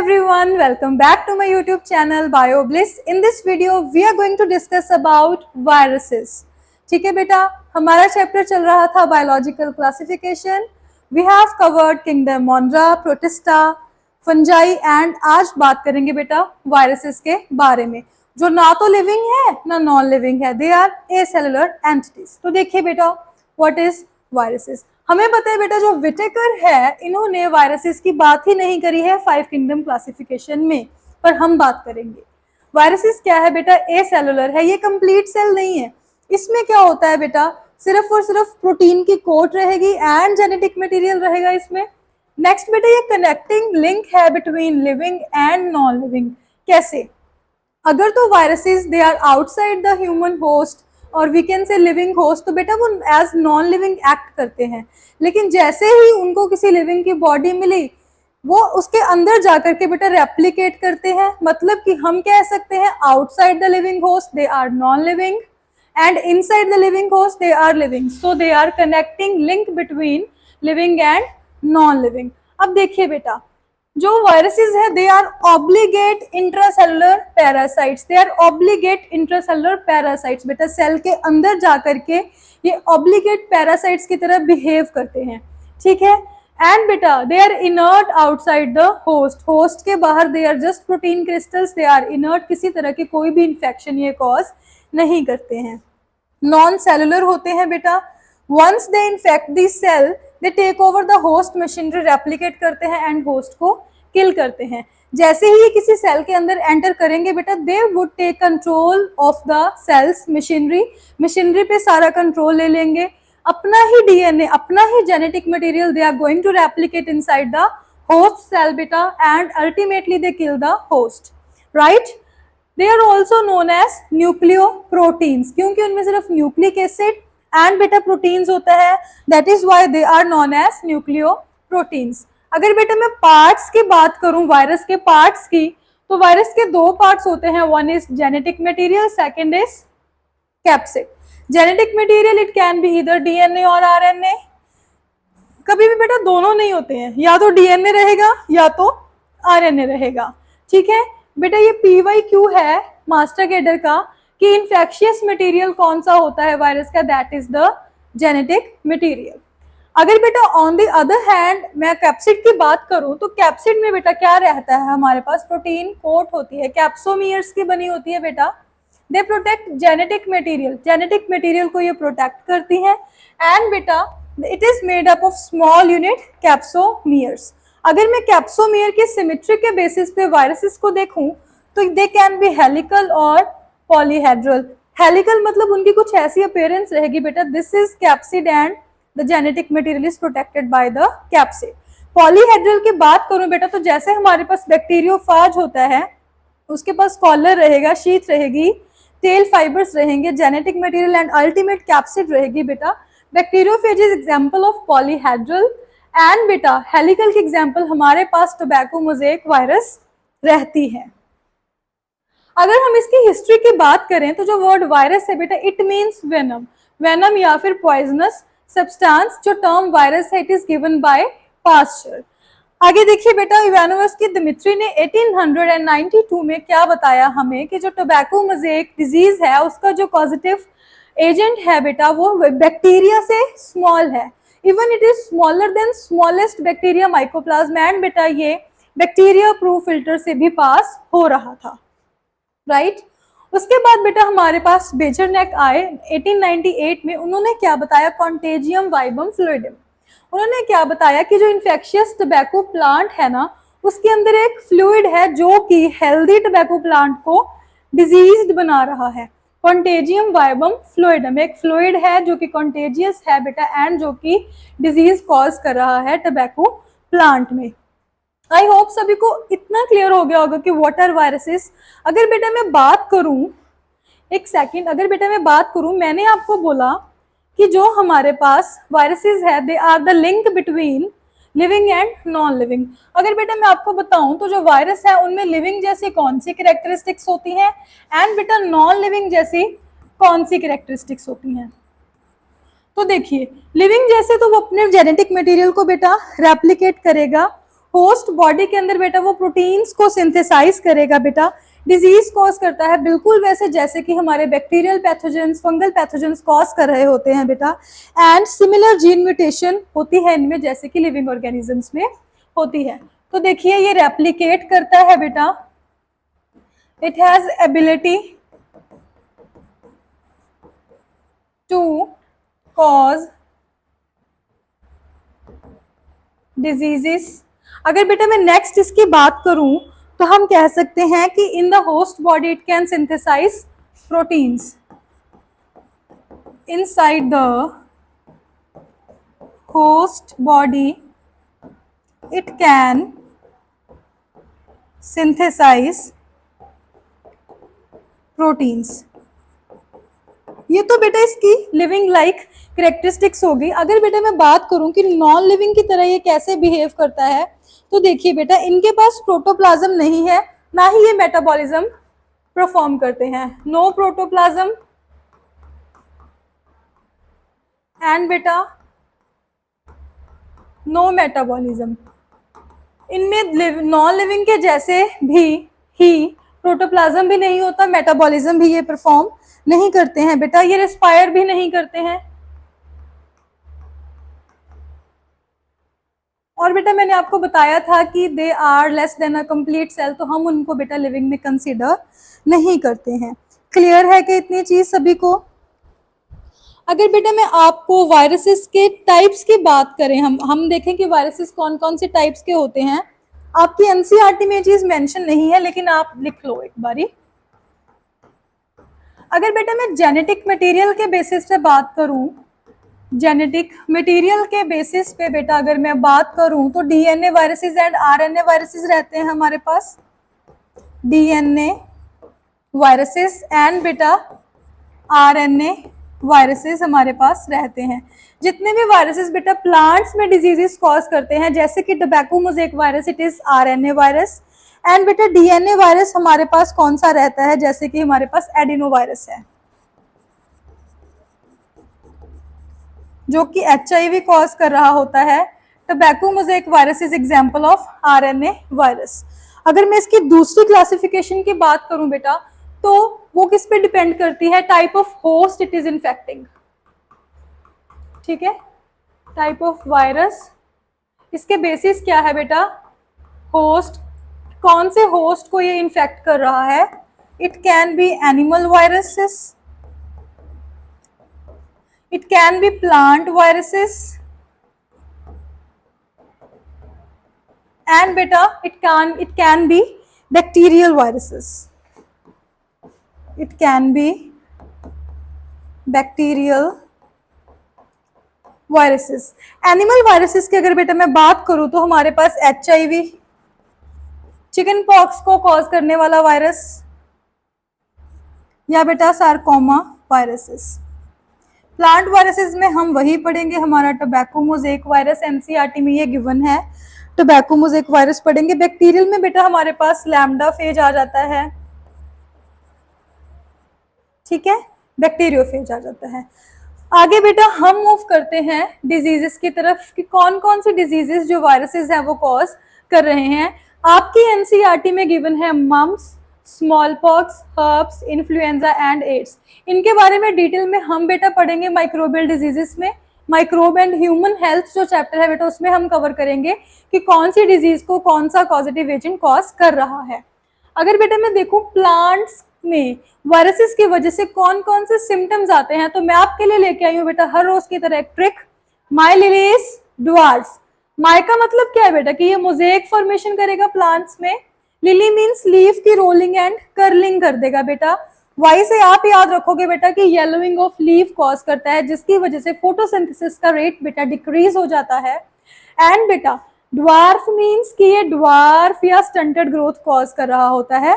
everyone, welcome back to my YouTube channel BioBliss. In this video, we are going to discuss about viruses. ठीक है बेटा, हमारा chapter चल रहा था biological classification. We have covered kingdom Monera, Protista, Fungi and आज बात करेंगे बेटा वायरसेस के बारे में जो ना तो लिविंग है ना नॉन लिविंग है. They are acellular entities. तो देखिए बेटा, व्हाट इज वायरसेस. हमें पता है बेटा जो विटेकर है इन्होंने वायरसेस की बात ही नहीं करी है 5 किंगडम क्लासिफिकेशन में, पर हम बात करेंगे. वायरसेस क्या है बेटा? ए सेलुलर है, ये कंप्लीट सेल नहीं है. इसमें क्या होता है बेटा? सिर्फ और सिर्फ प्रोटीन की कोट रहेगी एंड जेनेटिक मटेरियल रहेगा इसमें. नेक्स्ट बेटा ये कनेक्टिंग लिंक है between living and non living. कैसे? अगर तो viruses they are outside the human host और we can say living host, तो बेटा वो एज नॉन लिविंग एक्ट करते हैं. लेकिन जैसे ही उनको किसी लिविंग की बॉडी मिली वो उसके अंदर जाकर के बेटा रेप्लिकेट करते हैं. मतलब कि हम कह सकते हैं outside the living host they are non living and inside the living host they are living. So they are connecting link between living and non living. अब देखिए बेटा जो वायरसेस है they are obligate intracellular parasites. They are obligate intracellular parasites. बेटा cell के अंदर जाकर के ये ऑब्लिगेट पैरासाइट्स की तरह बिहेव करते हैं. ठीक है. एंड बेटा they are inert outside the host. Host के बाहर they are just protein crystals. They are inert, किसी तरह की कोई भी इंफेक्शन ये कॉज नहीं करते हैं. नॉन सेलुलर होते हैं बेटा. Once they infect the cell they take over the host machinery, replicate करते हैं एंड होस्ट को किल करते हैं. जैसे ही ये किसी सेल के अंदर एंटर करेंगे बेटा they would take control of the cells machinery. Machinery पे सारा कंट्रोल ले लेंगे. अपना ही डीएनए, अपना ही genetic material they are going to replicate inside the host cell बेटा and ultimately they kill the host. Right. They are also known as nucleoproteins क्योंकि उनमें सिर्फ न्यूक्लिक एसिड एंड बेटा प्रोटीन्स होता है. That is why they are known as nucleoproteins. अगर बेटा मैं पार्ट्स की बात करूं वायरस के पार्ट्स की, तो वायरस के दो पार्ट्स होते हैं. One is genetic material, second is capsid. Genetic material it can be either DNA और आरएनए. कभी भी बेटा दोनों नहीं होते हैं, या तो डीएनए रहेगा या तो आरएनए रहेगा. ठीक है बेटा. ये PYQ है मास्टर कैडर का कि इन्फेक्शियस मटेरियल कौन सा होता है वायरस का. That is the genetic material. अगर बेटा ऑन द अदर हैंड मैं कैप्सिड की बात करूं तो कैप्सिड में बेटा क्या रहता है? हमारे पास प्रोटीन कोट होती है, कैप्सोमियर्स की बनी होती है बेटा. They protect genetic material. Genetic material को ये प्रोटेक्ट करती है एंड बेटा it is made up of small unit capsomeres. अगर मैं कैप्सोमियर के सिमेट्री के बेसिस पे वायरसेस को देखूं तो दे कैन बी हेलिकल और पॉलीहेड्रल. हेलिकल मतलब उनकी कुछ ऐसी अपीयरेंस रहेगी बेटा. This is capsid and the genetic material is protected by the capsid. Polyhedral की बात करूं बेटा तो जैसे हमारे पास बैक्टीरियोफाज होता है उसके पास कॉलर रहेगा, शीथ रहेगी, टेल फाइबर्स रहेंगे, genetic material and ultimate capsid रहेगी बेटा. Bacteriophage is example of polyhedral and बेटा हेलिकल की एग्जांपल हमारे पास टोबैको मोज़ेक वायरस रहती है. अगर हम इसकी हिस्ट्री की बात करें तो जो वर्ड वायरस है बेटा इट मीन्स वेनम. वेनम या फिर पॉइजनस सब्सटेंस. जो टर्म वायरस है it is given by Pasteur. आगे देखिए बेटा इवानोवस की दिमित्री ने 1892 में क्या बताया हमें कि जो टोबैको मोज़ेक डिजीज है उसका जो पॉजिटिव एजेंट है बेटा वो बैक्टीरिया से स्मॉल है. Even it is smaller than smallest bacteria mycoplasma and बेटा ये बैक्टीरिया प्रूफ फिल्टर से भी पास हो रहा था. राइट. उसके बाद बेटा हमारे पास बेजरनेक आए 1898 में. उन्होंने क्या बताया? Contagium वाइबम fluidum. उन्होंने क्या बताया कि जो इन्फेक्शियस टोबैको प्लांट है ना उसके अंदर एक फ्लूइड है जो कि हेल्दी टोबैको प्लांट को डिजीज्ड बना रहा है. कॉन्टेजियम वाइबम फ्लूइडम एक फ्लूइड है जो कि कॉन्टेजियस है बेटा एंड जो कि डिजीज कॉज कर रहा है टोबैको प्लांट में. आई होप सभी को इतना क्लियर हो गया होगा कि व्हाट आर वायरसेस. अगर बेटा मैं बात करूं, एक सेकंड, अगर बेटा मैं बात करूं, मैंने आपको बोला कि जो हमारे पास वायरसेस है they are the link between living and non living. अगर बेटा मैं आपको बताऊं तो जो वायरस है उनमें लिविंग जैसी कौन सी कैरेक्टरिस्टिक्स होती हैं एंड बेटा नॉन लिविंग जैसी कौन सी कैरेक्टरिस्टिक्स होती हैं. तो देखिए लिविंग जैसे तो वो अपने जेनेटिक मटेरियल को बेटा रेप्लिकेट करेगा, होस्ट बॉडी के अंदर बेटा वो प्रोटीन्स को सिंथेसाइज करेगा बेटा, डिजीज कॉज करता है बिल्कुल वैसे जैसे कि हमारे bacterial pathogens, fungal pathogens cause कर रहे होते हैं बेटा। एंड सिमिलर जीन म्यूटेशन होती है इनमें जैसे कि लिविंग ऑर्गेनिजम्स में होती है। तो देखिए ये रेप्लिकेट करता है बेटा, it has ability to cause diseases. अगर बेटा मैं नेक्स्ट इसकी बात करूं तो हम कह सकते हैं कि in the host body it can synthesize proteins inside the host body it can synthesize proteins. ये तो बेटा इसकी लिविंग लाइक कैरेक्टरिस्टिक्स होगी। अगर बेटा मैं बात करूं कि नॉन लिविंग की तरह ये कैसे बिहेव करता है, तो देखिए बेटा इनके पास प्रोटोप्लाज्म नहीं है, ना ही ये मेटाबॉलिज्म परफॉर्म करते हैं। नो प्रोटोप्लाज्म एंड बेटा नो मेटाबॉलिज्म। इनमें नॉन लिविंग के जैसे भी ही प्रोटोप्लाज्म भी नहीं होता, मेटाबॉलिज्म भी ये परफॉर्म नहीं करते हैं बेटा, ये रेस्पायर भी नहीं करते हैं। और बेटा मैंने आपको बताया था कि they are less than a complete cell, तो हम उनको बेटा लिविंग में कंसीडर नहीं करते हैं। क्लियर है कि इतनी चीज सभी को? अगर बेटा मैं आपको वायरसेस के टाइप्स की बात करें, हम देखें कि वायरसेस कौन कौन से टाइप्स के होते हैं। आपकी एनसीईआरटी में चीज मेंशन नहीं है लेकिन आप लिख लो एक बारी। अगर बेटा मैं जेनेटिक मटेरियल के बेसिस पे बात करूं, जेनेटिक मटेरियल के बेसिस पे बेटा अगर मैं बात करूं तो DNA viruses and RNA viruses रहते हैं हमारे पास। डीएनए वायरसेस एंड बेटा आरएनए वायरसेस हमारे पास रहते हैं। जितने भी वायरसेस बेटा प्लांट्स में डिजीजेस कॉज करते हैं जैसे कि tobacco mosaic virus, it is RNA virus. And बेटा डीएनए वायरस हमारे पास कौन सा रहता है, जैसे कि हमारे पास एडिनो वायरस है जो कि एचआईवी कॉज कर रहा होता है। Tobacco mosaic virus is example of RNA virus. अगर मैं इसकी दूसरी क्लासिफिकेशन की बात करूं बेटा तो वो किस पे डिपेंड करती है, type of host it is infecting. ठीक है, टाइप ऑफ वायरस, इसके बेसिस क्या है बेटा, होस्ट, कौन से होस्ट को ये इन्फेक्ट कर रहा है। It can be animal viruses, it can be plant viruses and beta it can be bacterial viruses, it can be bacterial viruses। Animal viruses की अगर बेटा मैं बात करूं तो हमारे पास एचआईवी, चिकन पॉक्स को कॉज करने वाला वायरस, या बेटा सार्कोमा वायरसेस। प्लांट वायरसेस में हम वही पढ़ेंगे, हमारा टोबैको मोज़ेक वायरस एनसीईआरटी में ये गिवन है, टोबैको मोज़ेक वायरस पढ़ेंगे। बैक्टीरियल में बेटा हमारे पास लैम्डा फेज आ जाता है, ठीक है, बैक्टीरियोफेज आ जाता है। आगे बेटा हम मूव करते हैं डिजीजेस की तरफ कि कौन कौन सी डिजीजेस जो वायरसेस हैं वो कॉज कर रहे हैं। आपकी एनसीईआरटी में गिवन है mumps, small pox, herpes, influenza and AIDS. इनके बारे में डिटेल में हम बेटा पढ़ेंगे माइक्रोबियल डिजीजेस में। माइक्रोब एंड ह्यूमन हेल्थ जो चैप्टर है बेटा उसमें हम कवर करेंगे कि कौन सी डिजीज को कौन सा पॉजिटिव एजेंट कॉज कर रहा है। अगर बेटा मैं देखूं प्लांट्स में वायरसेस की वजह से कौन कौन से सिम्टम्स आते हैं तो मैं आपके लिए लेके आई हूँ बेटा हर रोज की तरह एक ट्रिक, माई लिलीज डुआर्स। माई का मतलब क्या है बेटा कि ये मोज़ेक फॉर्मेशन करेगा प्लांट्स में। लिली मीन्स लीफ की रोलिंग एंड कर्लिंग कर देगा बेटा। वाई से आप याद रखोगे बेटा कि येलोइंग ऑफ लीफ कॉज करता है जिसकी वजह से फोटोसिंथेसिस का रेट बेटा डिक्रीज हो जाता है। एंड बेटा ड्वार्फ मीन्स कि ये ड्वार्फ या स्टंटेड ग्रोथ कॉज कर रहा होता है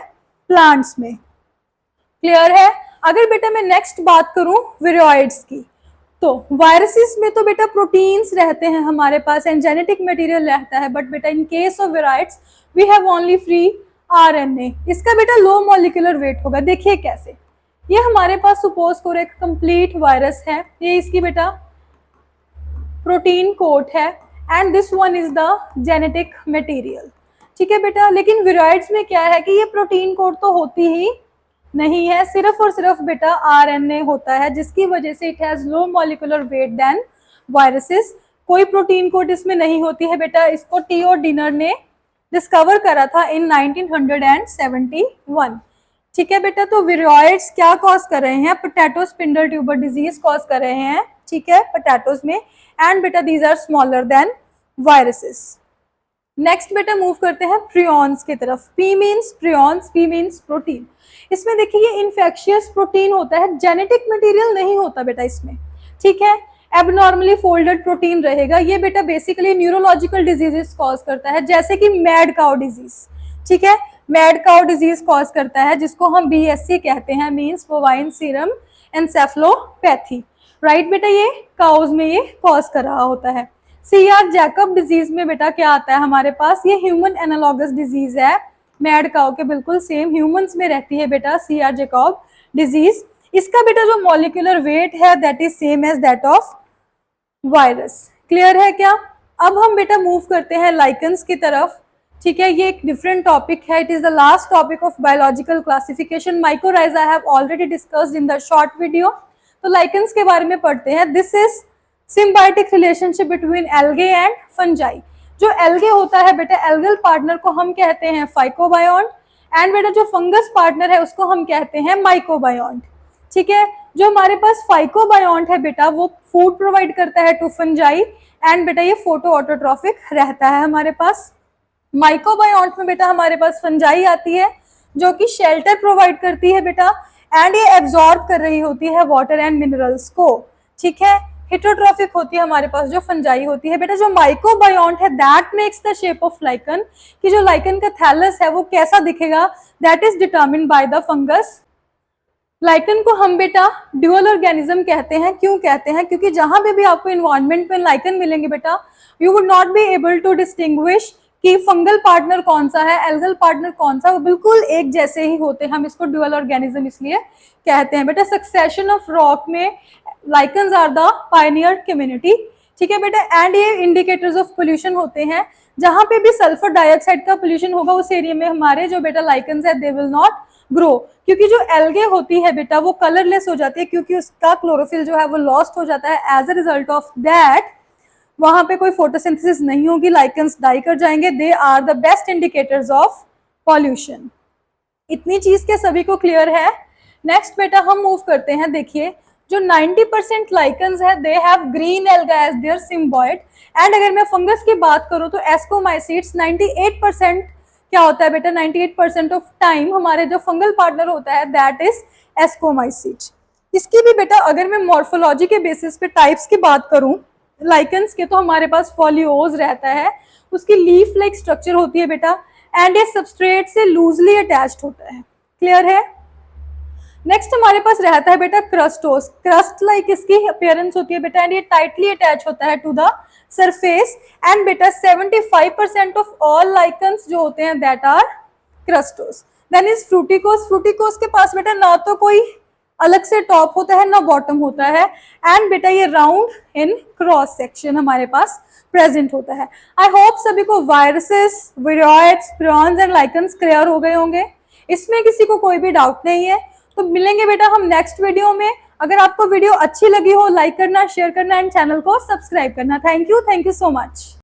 प्लांट्स में। क्लियर है? अगर बेटा मैं नेक्स्ट बात करूं विरोइड्स की तो वायरसेस में तो बेटा प्रोटीन्स रहते हैं हमारे पास एंड जेनेटिक मटेरियल रहता है, बट बेटा in case of viroids we have only free RNA. इसका बेटा लो मॉलिक्यूलर वेट होगा। देखिए कैसे, ये हमारे पास सपोज करो एक कंप्लीट वायरस है, ये इसकी बेटा प्रोटीन कोट है and this one is the genetic material. ठीक है बेटा, लेकिन विराइड्स में क्या है कि ये प्रोटीन कोड तो होती ही नहीं है, सिर्फ और सिर्फ बेटा आरएनए होता है, जिसकी वजह से it has low molecular weight than viruses. कोई प्रोटीन कोड इसमें नहीं होती है बेटा। इसको टीओ डिनर ने डिस्कवर करा था इन 1971। ठीक है बेटा, तो विरोइड्स क्या कॉज कर रहे हैं? Potato spindle tuber disease cause कर रहे हैं, ठीक है, पोटैटोज में। एंड बेटा these are smaller than viruses. Next बेटा मूव करते हैं प्रियॉन्स की तरफ। P means prions, P means protein. इसमें देखिए ये इन्फेक्शियस प्रोटीन होता है, जेनेटिक मटेरियल नहीं होता बेटा इसमें, ठीक है। एबनॉर्मली फोल्डेड प्रोटीन रहेगा। ये बेटा बेसिकली न्यूरोलॉजिकल डिजीजेस कॉज करता है, जैसे कि मैड काउ डिजीज, ठीक है, मैड काउ डिजीज कॉज करता है, जिसको हम BSC कहते हैं, means bovine serum encephalopathy, right बेटा। ये काउज में ये कॉज कर रहा होता है। CR जैकब डिजीज में बेटा क्या आता है हमारे पास? ये ह्यूमन एनालॉगस डिजीज है, मैड काउ के बिल्कुल सेम ह्यूमंस में रहती है बेटा CR जैकब डिजीज। इसका बेटा जो मॉलिक्यूलर वेट है that is same as that of virus. Clear है क्या? अब हम बेटा मूव करते हैं लाइकन्स की तरफ, ठीक है। ये एक डिफरेंट टॉपिक है, it is the last topic of biological classification. Mycorrhiza I have already discussed in the short video. तो लाइकन्स के बारे में पढ़ते हैं। This is symbiotic relationship between algae and fungi. जो एल्गे होता है बेटा, एल्गल पार्टनर को हम कहते हैं फाइकोबायोन्ट, एंड बेटा जो फंगस पार्टनर है उसको हम कहते हैं माइकोबायोन्ट, ठीक है। जो हमारे पास फाइकोबायोन्ट है बेटा वो फूड प्रोवाइड करता है टू फंजाई, एंड बेटा ये फोटो ऑटोट्रॉफिक रहता है हमारे पास। माइकोबायोन्ट में बेटा हमारे पास फंजाई आती है जो कि शेल्टर प्रोवाइड करती है बेटा, एंड ये एब्जॉर्ब कर रही होती है वाटर एंड मिनरल्स को, ठीक है। हेटेरोट्रॉफिक होती है हमारे पास जो फंजाई होती है बेटा। जो माइकोबायोन्ट है that makes the shape of lichen, कि जो लाइकन का थैलस है वो कैसा दिखेगा, that is determined by the fungus. Lichen को हम बेटा ड्यूअल ऑर्गेनिज्म कहते हैं। क्यों कहते हैं? क्योंकि जहां पे भी आपको इन्वायरमेंट में लाइकन मिलेंगे बेटा, you would not be able to distinguish कि फंगल पार्टनर कौन सा है, एल्गल पार्टनर कौन सा, वो बिल्कुल एक जैसे ही होते हैं। हम इसको ड्यूअल ऑर्गेनिज्म इसलिए कहते हैं बेटा। सक्सेशन ऑफ रॉक में lichens are the pioneer community, ठीक है बेटा। एंड ये इंडिकेटर्स ऑफ पोल्यूशन होते हैं। जहां पे भी सल्फर डाइऑक्साइड का पोल्यूशन होगा उस एरिया में हमारे जो बेटा लाइकन्स है दे विल नॉट ग्रो, क्योंकि जो एल्गे होती है बेटा वो कलरलेस हो जाती है, क्योंकि उसका क्लोरोफिल जो है वो लॉस्ट हो जाता है। As a result of that वहां पे कोई फोटोसिंथेसिस नहीं होगी, लाइकन्स डाई कर जाएंगे। They are the best indicators of pollution. इतनी चीज के सभी को क्लियर है। नेक्स्ट बेटा हम मूव करते हैं। देखिए जो 90% लाइकन्स है they have green alga as their symbiont, and अगर मैं फंगस की बात करूं तो एस्कोमाइसीट्स 98% क्या होता है बेटा, 98% ऑफ टाइम हमारे जो फंगल पार्टनर होता है दैट इज एस्कोमाइसीट। इसकी भी बेटा अगर मैं मॉर्फोलॉजी के बेसिस पे टाइप्स की बात करूं लाइकन्स के, तो हमारे पास फॉलियोज रहता है, उसकी लीफ लाइक स्ट्रक्चर होती है बेटा, एंड ये सबस्ट्रेट से लूजली अटैच्ड होता है। क्लियर है? नेक्स्ट हमारे पास रहता है बेटा क्रस्टोस। क्रस्ट लाइक इसकी अपीयरेंस होती है बेटा, एंड ये टाइटली अटैच होता है टू द सरफेस। एंड बेटा 75% ऑफ ऑल लाइकन्स जो होते हैं that are crustose. Then is fruticose. Fruticose के पास बेटा ना तो कोई अलग से टॉप होता है ना बॉटम होता है, एंड बेटा ये राउंड इन क्रॉस सेक्शन हमारे पास प्रेजेंट होता है। आई होप सभी को viruses, viroids, prions and lichens clear हो गए होंगे, इसमें किसी को कोई भी डाउट नहीं है। तो मिलेंगे बेटा हम नेक्स्ट वीडियो में। अगर आपको वीडियो अच्छी लगी हो लाइक करना, शेयर करना एंड चैनल को सब्सक्राइब करना। Thank you so much.